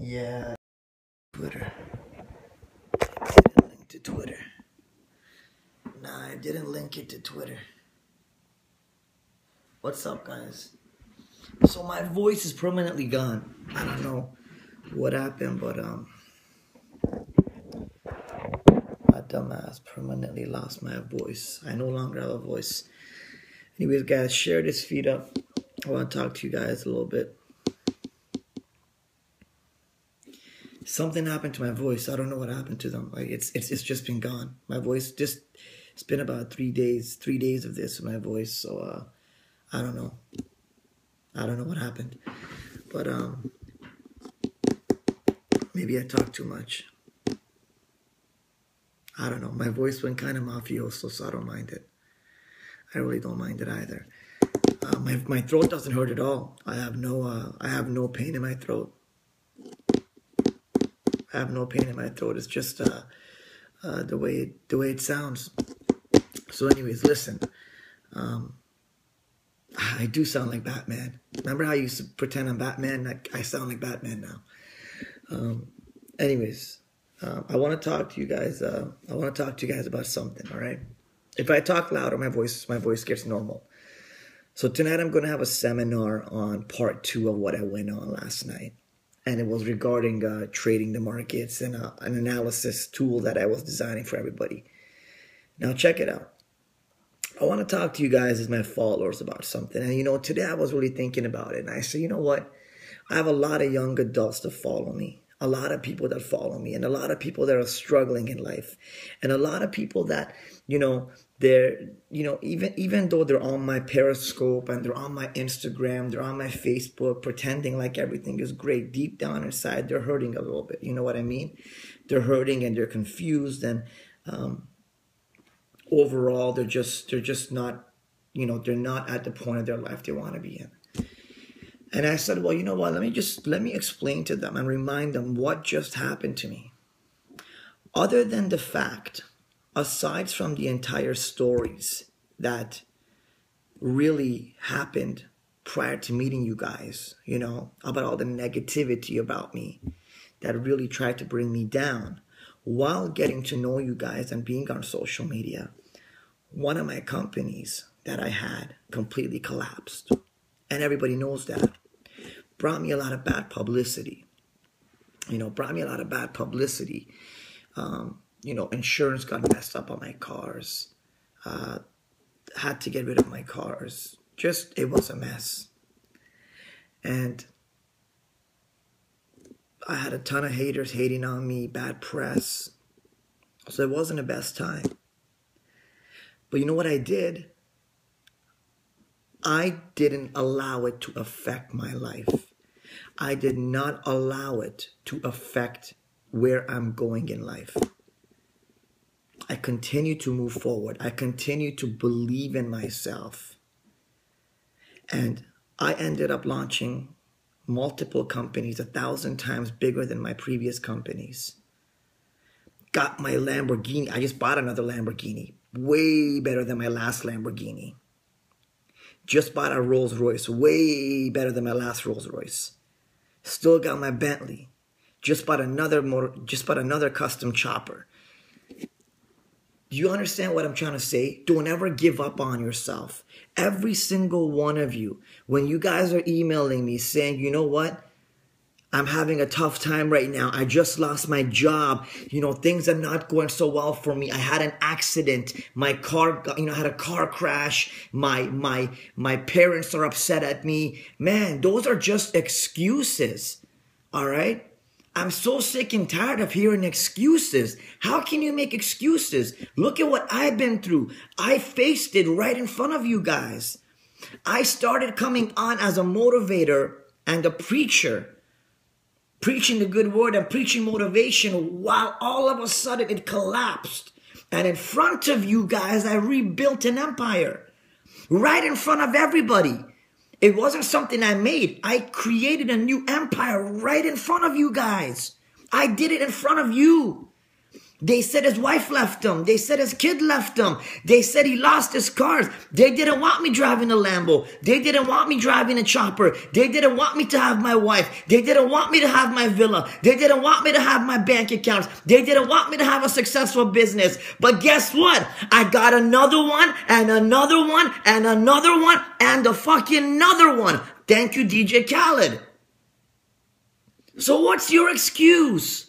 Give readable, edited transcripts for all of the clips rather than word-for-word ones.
Yeah, Twitter. I didn't link to Twitter. Nah, I didn't link it to Twitter. What's up, guys? So my voice is permanently gone. I don't know what happened, but my dumbass permanently lost my voice. I no longer have a voice. Anyways, guys, share this feed up. I want to talk to you guys a little bit. Something happened to my voice. I don't know what happened to them. Like it's just been gone. My voice just, it's been about 3 days. 3 days of this with my voice. So I don't know. I don't know what happened. But maybe I talked too much. I don't know. My voice went kind of mafioso, so I don't mind it. I really don't mind it either. My throat doesn't hurt at all. I have no pain in my throat. I have no pain in my throat. It's just the way it sounds. So, anyways, listen. I do sound like Batman. Remember how I used to pretend I'm Batman? I sound like Batman now. Anyways, I want to talk to you guys. I want to talk to you guys about something. All right. If I talk louder, my voice gets normal. So tonight I'm going to have a seminar on part 2 of what I went on last night. And it was regarding trading the markets and an analysis tool that I was designing for everybody. Now check it out. I want to talk to you guys as my followers about something. And, you know, today I was really thinking about it. And I said, you know what? I have a lot of young adults that follow me. A lot of people that follow me. And a lot of people that are struggling in life. And a lot of people that, you know, they're, you know, even though they're on my Periscope and they're on my Instagram, they're on my Facebook, pretending like everything is great, deep down inside, they're hurting a little bit. You know what I mean? They're hurting and they're confused, and overall, they're just not, you know, they're not at the point of their life they want to be in. And I said, well, you know what? Let me explain to them and remind them what just happened to me. Other than the fact, aside from the entire stories that really happened prior to meeting you guys, you know, about all the negativity about me that really tried to bring me down, while getting to know you guys and being on social media, one of my companies that I had completely collapsed. And everybody knows that. Brought me a lot of bad publicity. You know, brought me a lot of bad publicity. You know, insurance got messed up on my cars. Had to get rid of my cars. Just, it was a mess. And I had a ton of haters hating on me, bad press. So it wasn't the best time. But you know what I did? I didn't allow it to affect my life. I did not allow it to affect where I'm going in life. I continue to move forward. I continue to believe in myself. And I ended up launching multiple companies 1,000 times bigger than my previous companies. Got my Lamborghini. I just bought another Lamborghini. Way better than my last Lamborghini. Just bought a Rolls Royce. Way better than my last Rolls Royce. Still got my Bentley. Just bought another custom chopper. Do you understand what I'm trying to say? Don't ever give up on yourself. Every single one of you, when you guys are emailing me saying, you know what? I'm having a tough time right now. I just lost my job. You know, things are not going so well for me. I had an accident. My car, had a car crash. My parents are upset at me. Man, those are just excuses. All right? I'm so sick and tired of hearing excuses. How can you make excuses? Look at what I've been through. I faced it right in front of you guys. I started coming on as a motivator and a preacher, preaching the good word and preaching motivation, while all of a sudden it collapsed. And in front of you guys, I rebuilt an empire right in front of everybody. It wasn't something I made. I created a new empire right in front of you guys. I did it in front of you. They said his wife left him. They said his kid left him. They said he lost his cars. They didn't want me driving a Lambo. They didn't want me driving a chopper. They didn't want me to have my wife. They didn't want me to have my villa. They didn't want me to have my bank accounts. They didn't want me to have a successful business. But guess what? I got another one and another one and another one and a fucking another one. Thank you, DJ Khaled. So what's your excuse?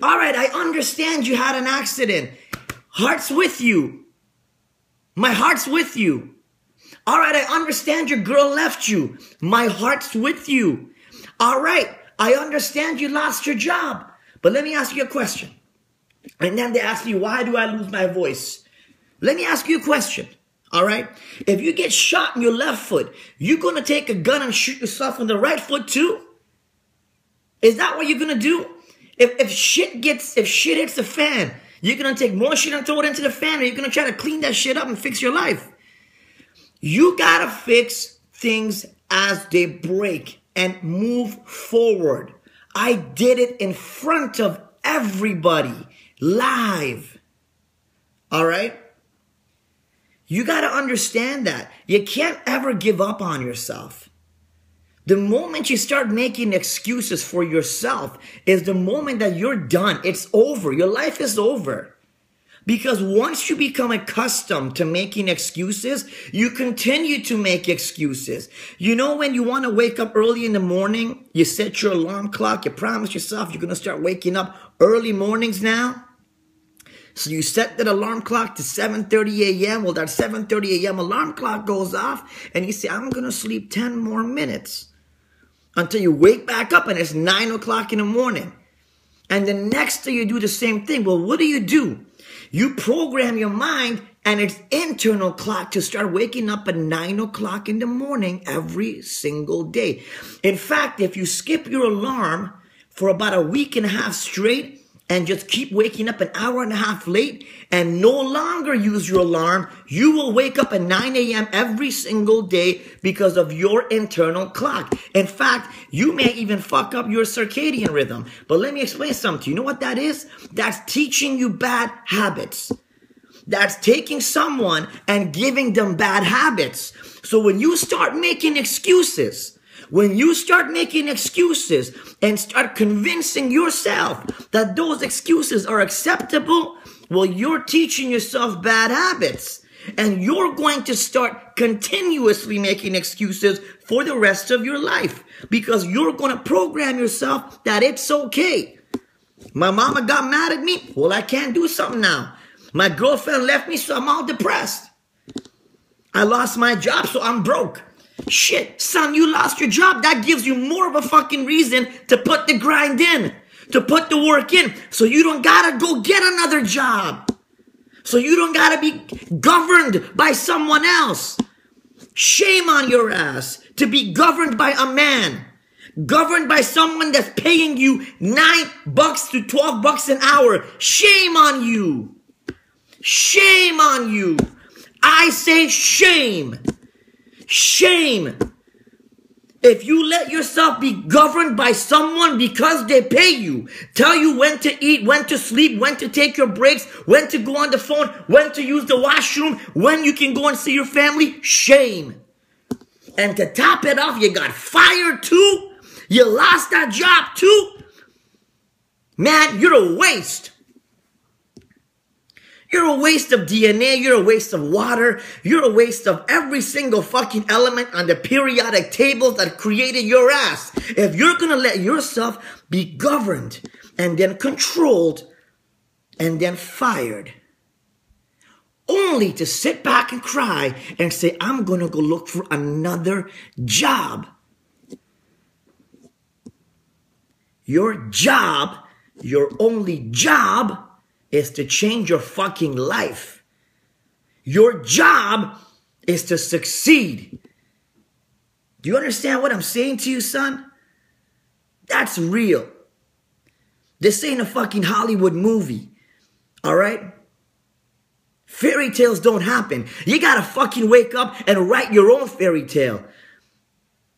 All right, I understand you had an accident. Heart's with you. My heart's with you. All right, I understand your girl left you. My heart's with you. All right, I understand you lost your job. But let me ask you a question. And then they ask me, why do I lose my voice? Let me ask you a question. All right, if you get shot in your left foot, you going to take a gun and shoot yourself in the right foot too? Is that what you're going to do? If shit hits the fan, you're going to take more shit and throw it into the fan, or you're going to try to clean that shit up and fix your life. You got to fix things as they break and move forward. I did it in front of everybody, live. All right? You got to understand that. You can't ever give up on yourself. The moment you start making excuses for yourself is the moment that you're done. It's over. Your life is over. Because once you become accustomed to making excuses, you continue to make excuses. You know, when you want to wake up early in the morning, you set your alarm clock, you promise yourself you're going to start waking up early mornings now. So you set that alarm clock to 7:30 a.m. Well, that 7:30 a.m. alarm clock goes off and you say, I'm going to sleep 10 more minutes. Until you wake back up and it's 9 o'clock in the morning. And the next day you do the same thing. Well, what do? You program your mind and its internal clock to start waking up at 9 o'clock in the morning every single day. In fact, if you skip your alarm for about a week and a half straight and just keep waking up an hour and a half late and no longer use your alarm, you will wake up at 9 a.m. every single day because of your internal clock. In fact, you may even fuck up your circadian rhythm. But let me explain something to you. You know what that is? That's teaching you bad habits. That's taking someone and giving them bad habits. So when you start making excuses, and start convincing yourself that those excuses are acceptable, well, you're teaching yourself bad habits. And you're going to start continuously making excuses for the rest of your life. Because you're going to program yourself that it's okay. My mama got mad at me. Well, I can't do something now. My girlfriend left me, so I'm all depressed. I lost my job, so I'm broke. Shit, son, you lost your job. That gives you more of a fucking reason to put the grind in, to put the work in. So you don't gotta go get another job. So you don't gotta be governed by someone else. Shame on your ass to be governed by a man. Governed by someone that's paying you $9 to $12 an hour. Shame on you. Shame on you. I say shame. Shame. If you let yourself be governed by someone because they pay you, tell you when to eat, when to sleep, when to take your breaks, when to go on the phone, when to use the washroom, when you can go and see your family, shame. And to top it off, you got fired too? You lost that job too? Man, you're a waste. You're a waste of DNA. You're a waste of water. You're a waste of every single fucking element on the periodic tables that created your ass. If you're going to let yourself be governed and then controlled and then fired, only to sit back and cry and say, I'm going to go look for another job. Your job, your only job, is to change your fucking life. Your job is to succeed. Do you understand what I'm saying to you, son? That's real. This ain't a fucking Hollywood movie. All right? Fairy tales don't happen. You gotta fucking wake up and write your own fairy tale.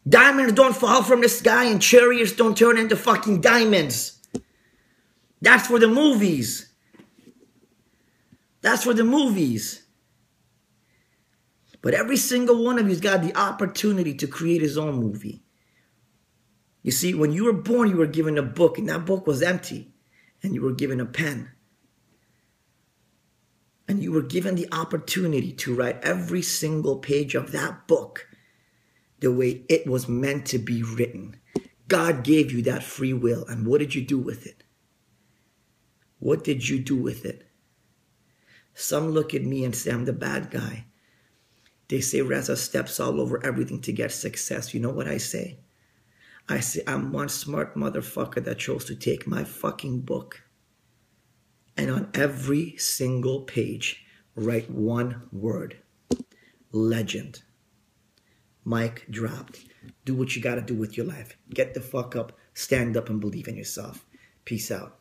Diamonds don't fall from the sky and chariots don't turn into fucking diamonds. That's for the movies. That's for the movies. But every single one of you's got the opportunity to create his own movie. You see, when you were born, you were given a book, and that book was empty. And you were given a pen. And you were given the opportunity to write every single page of that book the way it was meant to be written. God gave you that free will. And what did you do with it? What did you do with it? Some look at me and say I'm the bad guy. They say Reza steps all over everything to get success. You know what I say? I say I'm one smart motherfucker that chose to take my fucking book and on every single page write one word. Legend. Mic dropped. Do what you gotta do with your life. Get the fuck up, stand up, and believe in yourself. Peace out.